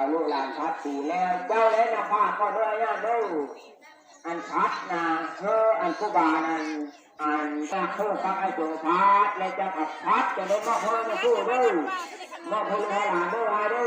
เอาลูกหลานชัดสีแล้วเจ้าและนาภาก็ด้วยนะดูอันชัดนะเธออันผู้บาอันจะเธอฟังไอ้ตัวชัดและจะขับชัดจะได้มาเธอมาสู้ดูมาพูดให้หลานดูให้ดู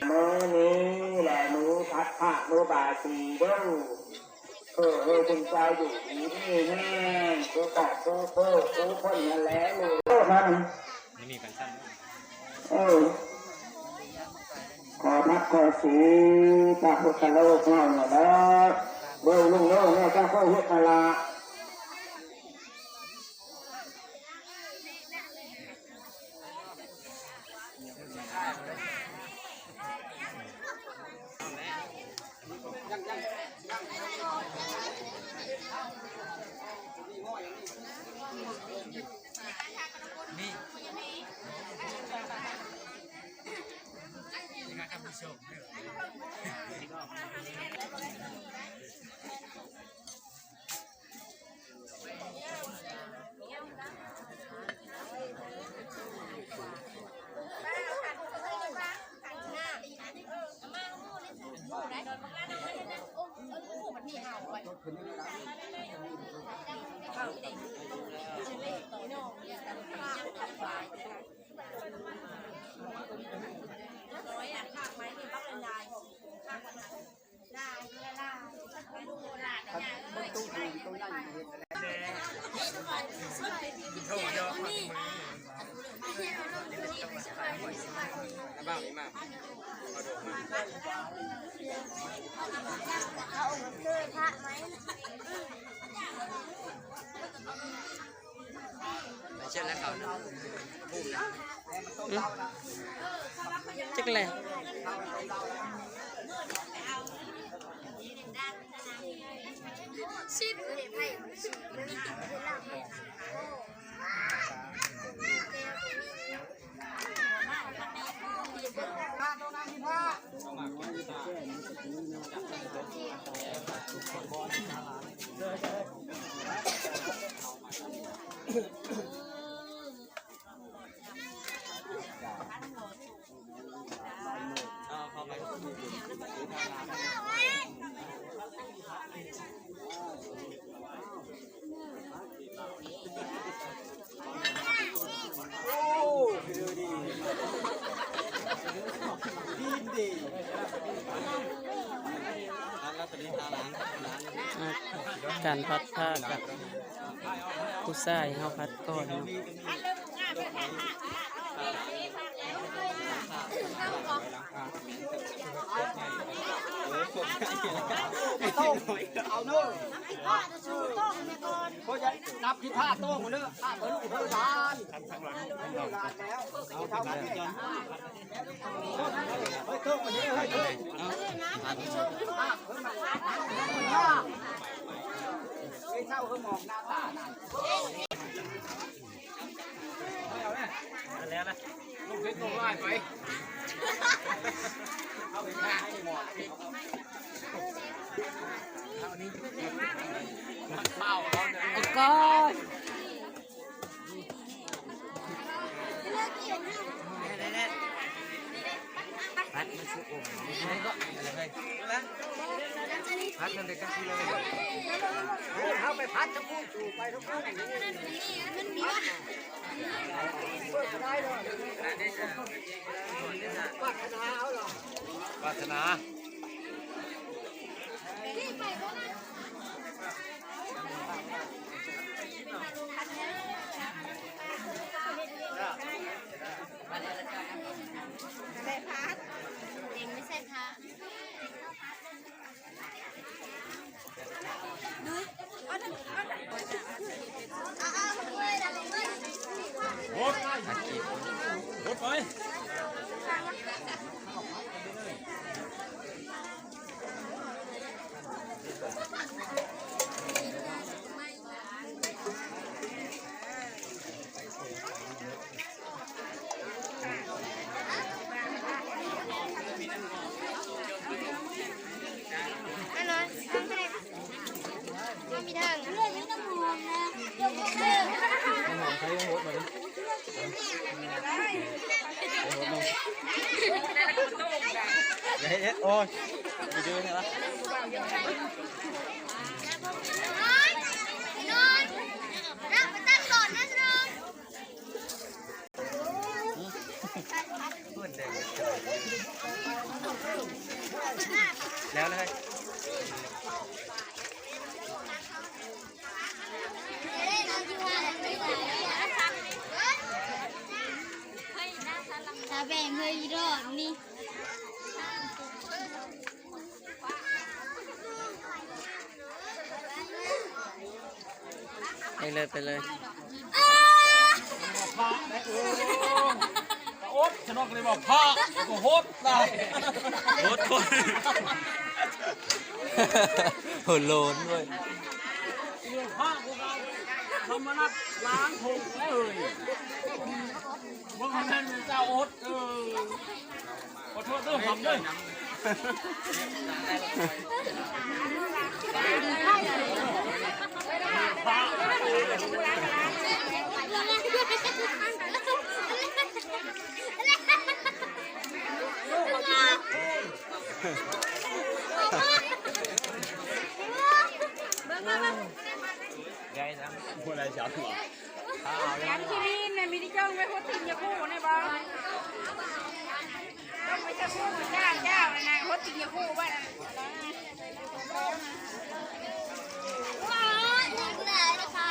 มือนี้แหละมือพัดผ้ามือบาสีเด้อคุณใจอยู่นี่แห้งตัวกอดตัวเพิ่มตัวพ่นนั่นแหละมือมันไม่มีกันสั้นขอพักขอสีตาพุทธโลกน้อยหน่อยนะเบื้องลุงโลกเนี่ยเจ้าพ่อพุทธลาเชื่อแล้วเขาจักแหละชิด การพัดผ้ากับผู้ชายเฮาพัดก่อนเนาะเอาเนอะเพราะจะนับที่ผ้าโต้งเนอะผ้าเปิดลูกเปิดลานแล้วเอาเท่านั้นเองเฮ้ยโต้งมาเยอะเฮ้ยโต้งไม่เศร้าเขามองหน้าตานั่นแล้วนะลูกเพชรตัวไล่ไปเอาไปฆ่าให้หมดไอ้ก้อยพัดมาซื้อองค์นี่ก็อะไรไงพัดมันได้กันที่เลยเขาไปพัดทั้งคู่สู่ไปทั้งคู่ได้เลยปัฒนาเอาหรอปัฒนาใส่พัดเองไม่ใส่พัดโอ้ไปมีทางเรื่องนี้ต้องมองนะยกเลิกหอมใครโหดมาดิเฮ้ยโอ้ยไปดูเนี่ยละนอนนั่งไปตั้งก่อนนะนอนแล้วเลยตาแบ่งเลยรอดนี่ไปเลยพระแม่โอ๊ตฉันบอกเลยบอกพระก็โหดได้โหดโหดโลนด้วยเรื่องพระพวกเราทำมานัดล้างถูกเลยมึงทำนั่นเจ้าโอ๊ตขอโทษเรื่องผมด้วยยายนะพูดอะไรเช้าหรอยังที่นี่เนี่ยมีที่จ้องไว้พูดถึงยาคู่เนี่ยบ้างต้องไม่ใช่พูดเจ้าเลยนะพูดถึงยาคู่บ้างว้าวนี่คืออะไรนะคะ